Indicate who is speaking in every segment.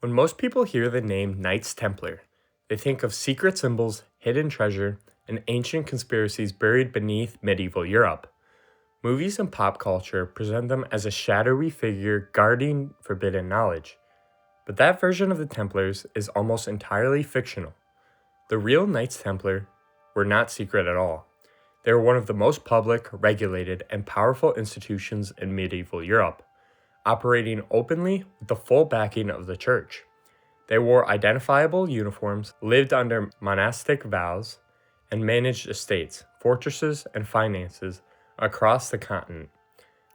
Speaker 1: When most people hear the name Knights Templar, they think of secret symbols, hidden treasure, and ancient conspiracies buried beneath medieval Europe. Movies and pop culture present them as a shadowy figure guarding forbidden knowledge. But that version of the Templars is almost entirely fictional. The real Knights Templar were not secret at all. They were one of the most public, regulated, and powerful institutions in medieval Europe, operating openly with the full backing of the church. They wore identifiable uniforms, lived under monastic vows, and managed estates, fortresses, and finances across the continent.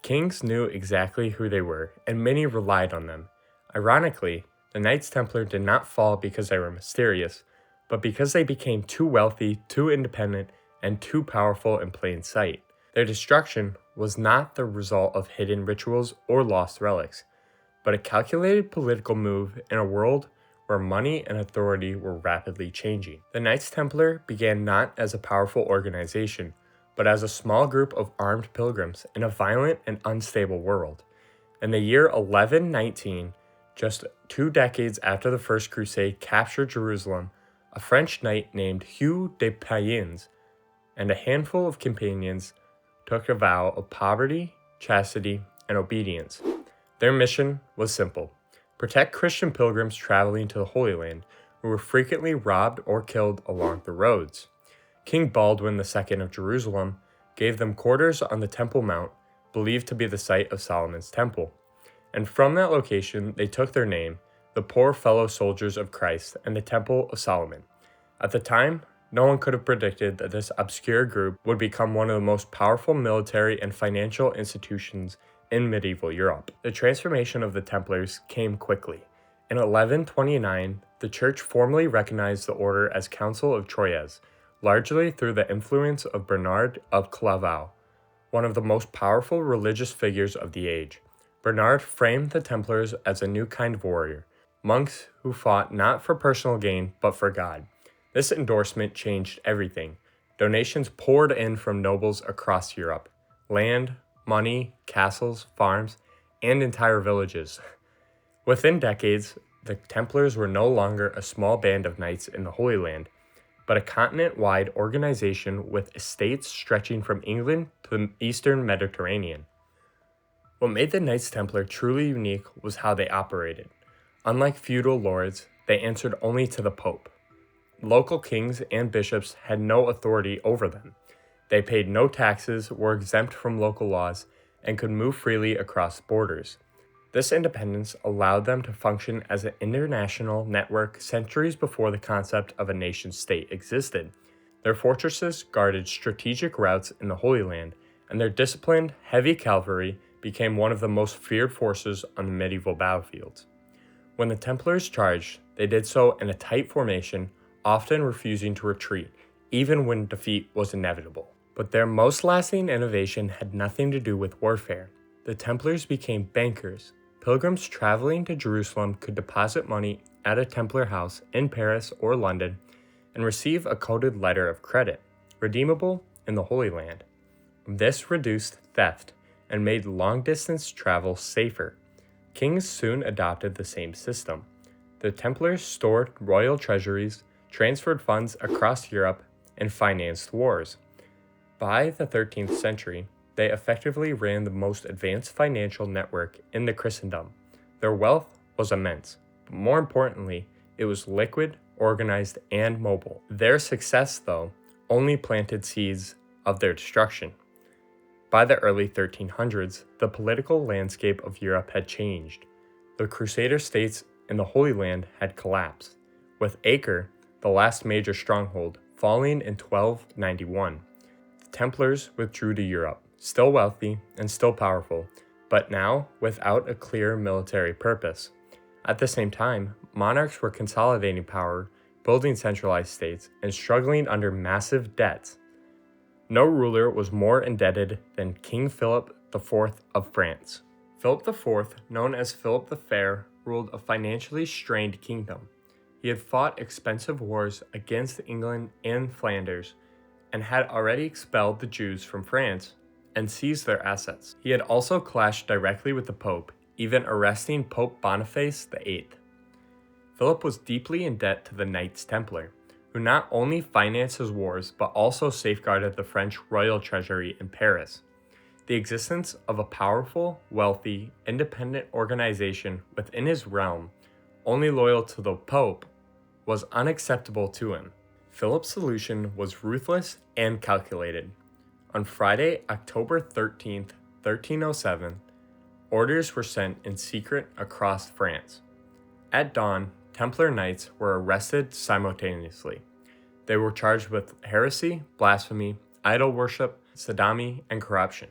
Speaker 1: Kings knew exactly who they were, and many relied on them. Ironically, the Knights Templar did not fall because they were mysterious, but because they became too wealthy, too independent, and too powerful in plain sight. Their destruction was not the result of hidden rituals or lost relics, but a calculated political move in a world where money and authority were rapidly changing. The Knights Templar began not as a powerful organization, but as a small group of armed pilgrims in a violent and unstable world. In the year 1119, just 2 decades after the First Crusade captured Jerusalem, a French knight named Hugh de Payens and a handful of companions took a vow of poverty, chastity, and obedience. Their mission was simple: protect Christian pilgrims traveling to the Holy Land, who were frequently robbed or killed along the roads. King Baldwin II of Jerusalem gave them quarters on the Temple Mount, believed to be the site of Solomon's Temple. And from that location, they took their name, the Poor Fellow Soldiers of Christ and the Temple of Solomon. At the time, no one could have predicted that this obscure group would become one of the most powerful military and financial institutions in medieval Europe. The transformation of the Templars came quickly. In 1129, the church formally recognized the order as Council of Troyes, largely through the influence of Bernard of Clairvaux, one of the most powerful religious figures of the age. Bernard framed the Templars as a new kind of warrior, monks who fought not for personal gain but for God. This endorsement changed everything. Donations poured in from nobles across Europe: land, money, castles, farms, and entire villages. Within decades, the Templars were no longer a small band of knights in the Holy Land, but a continent-wide organization with estates stretching from England to the eastern Mediterranean. What made the Knights Templar truly unique was how they operated. Unlike feudal lords, they answered only to the Pope. Local kings and bishops had no authority over them. They paid no taxes, were exempt from local laws, and could move freely across borders. This independence allowed them to function as an international network centuries before the concept of a nation-state existed. Their fortresses guarded strategic routes in the Holy Land, and their disciplined, heavy cavalry became one of the most feared forces on the medieval battlefields. When the Templars charged, they did so in a tight formation, often refusing to retreat, even when defeat was inevitable. But their most lasting innovation had nothing to do with warfare. The Templars became bankers. Pilgrims traveling to Jerusalem could deposit money at a Templar house in Paris or London and receive a coded letter of credit, redeemable in the Holy Land. This reduced theft and made long-distance travel safer. Kings soon adopted the same system. The Templars stored royal treasuries, transferred funds across Europe, and financed wars. By the 13th century, they effectively ran the most advanced financial network in the Christendom. Their wealth was immense, but more importantly, it was liquid, organized, and mobile. Their success, though, only planted seeds of their destruction. By the early 1300s, the political landscape of Europe had changed. The Crusader states in the Holy Land had collapsed, with Acre, the last major stronghold, falling in 1291. The Templars withdrew to Europe, still wealthy and still powerful, but now without a clear military purpose. At the same time, monarchs were consolidating power, building centralized states, and struggling under massive debts. No ruler was more indebted than King Philip IV of France. Philip IV, known as Philip the Fair, ruled a financially strained kingdom. He had fought expensive wars against England and Flanders, and had already expelled the Jews from France and seized their assets. He had also clashed directly with the Pope, even arresting Pope Boniface VIII. Philip was deeply in debt to the Knights Templar, who not only financed his wars but also safeguarded the French royal treasury in Paris. The existence of a powerful, wealthy, independent organization within his realm, only loyal to the Pope, was unacceptable to him. Philip's solution was ruthless and calculated. On Friday, October 13th, 1307, orders were sent in secret across France. At dawn, Templar knights were arrested simultaneously. They were charged with heresy, blasphemy, idol worship, sodomy, and corruption.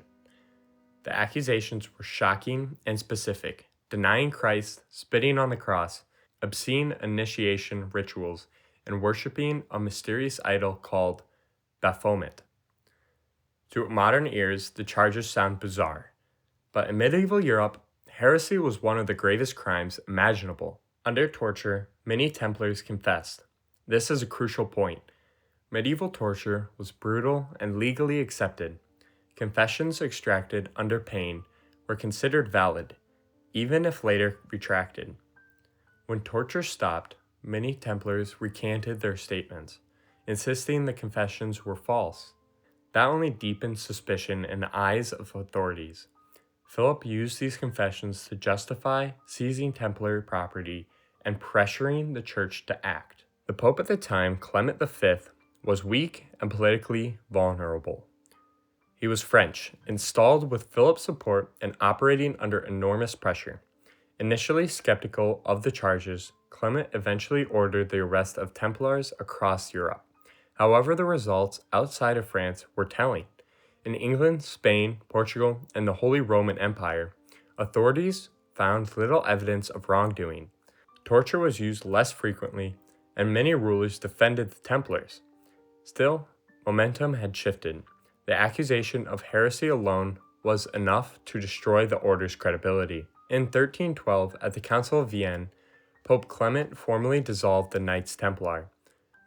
Speaker 1: The accusations were shocking and specific: denying Christ, spitting on the cross, obscene initiation rituals, and worshiping a mysterious idol called Baphomet. To modern ears, the charges sound bizarre, but in medieval Europe, heresy was one of the gravest crimes imaginable. Under torture, many Templars confessed. This is a crucial point. Medieval torture was brutal and legally accepted. Confessions extracted under pain were considered valid, even if later retracted. When torture stopped, many Templars recanted their statements, insisting the confessions were false. That only deepened suspicion in the eyes of authorities. Philip used these confessions to justify seizing Templar property and pressuring the church to act. The Pope at the time, Clement V, was weak and politically vulnerable. He was French, installed with Philip's support and operating under enormous pressure. Initially skeptical of the charges, Clement eventually ordered the arrest of Templars across Europe. However, the results outside of France were telling. In England, Spain, Portugal, and the Holy Roman Empire, authorities found little evidence of wrongdoing. Torture was used less frequently, and many rulers defended the Templars. Still, momentum had shifted. The accusation of heresy alone was enough to destroy the order's credibility. In 1312, at the Council of Vienne, Pope Clement formally dissolved the Knights Templar,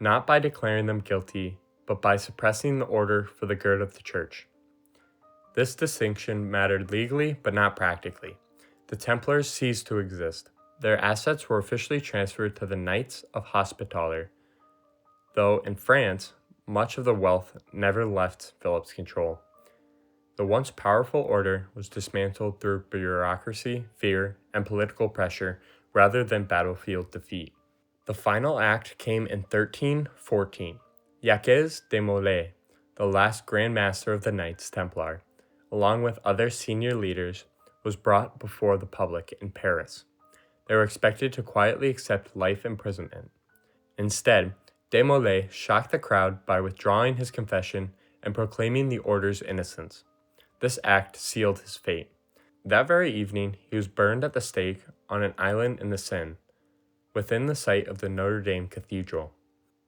Speaker 1: not by declaring them guilty, but by suppressing the order for the good of the Church. This distinction mattered legally, but not practically. The Templars ceased to exist. Their assets were officially transferred to the Knights of Hospitaller, though in France, much of the wealth never left Philip's control. The once powerful order was dismantled through bureaucracy, fear, and political pressure rather than battlefield defeat. The final act came in 1314. Jacques de Molay, the last Grand Master of the Knights Templar, along with other senior leaders, was brought before the public in Paris. They were expected to quietly accept life imprisonment. Instead, de Molay shocked the crowd by withdrawing his confession and proclaiming the order's innocence. This act sealed his fate. That very evening, he was burned at the stake on an island in the Seine, within the site of the Notre Dame Cathedral.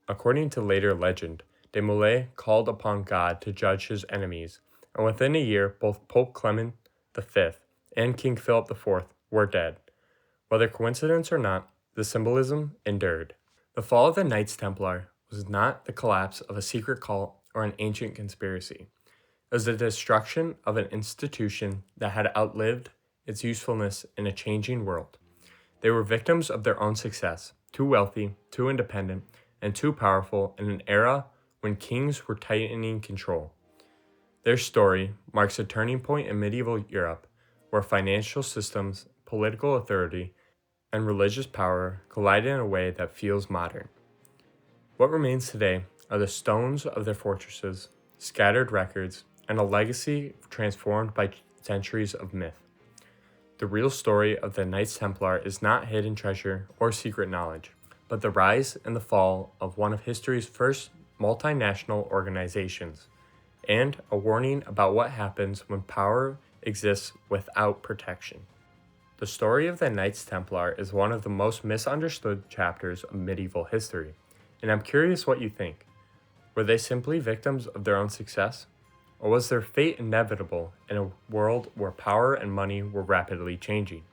Speaker 1: According to later legend, de Molay called upon God to judge his enemies, and within a year, both Pope Clement V and King Philip IV were dead. Whether coincidence or not, the symbolism endured. The fall of the Knights Templar was not the collapse of a secret cult or an ancient conspiracy. It was the destruction of an institution that had outlived its usefulness in a changing world. They were victims of their own success, too wealthy, too independent, and too powerful in an era when kings were tightening control. Their story marks a turning point in medieval Europe, where financial systems, political authority, and religious power collide in a way that feels modern. What remains today are the stones of their fortresses, scattered records, and a legacy transformed by centuries of myth. The real story of the Knights Templar is not hidden treasure or secret knowledge, but the rise and the fall of one of history's first multinational organizations, and a warning about what happens when power exists without protection. The story of the Knights Templar is one of the most misunderstood chapters of medieval history, and I'm curious what you think. Were they simply victims of their own success? Or was their fate inevitable in a world where power and money were rapidly changing?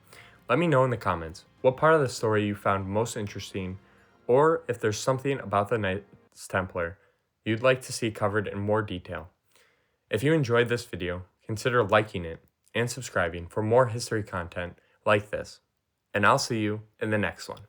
Speaker 1: Let me know in the comments what part of the story you found most interesting, or if there's something about the Knights Templar you'd like to see covered in more detail. If you enjoyed this video, consider liking it and subscribing for more history content like this, and I'll see you in the next one.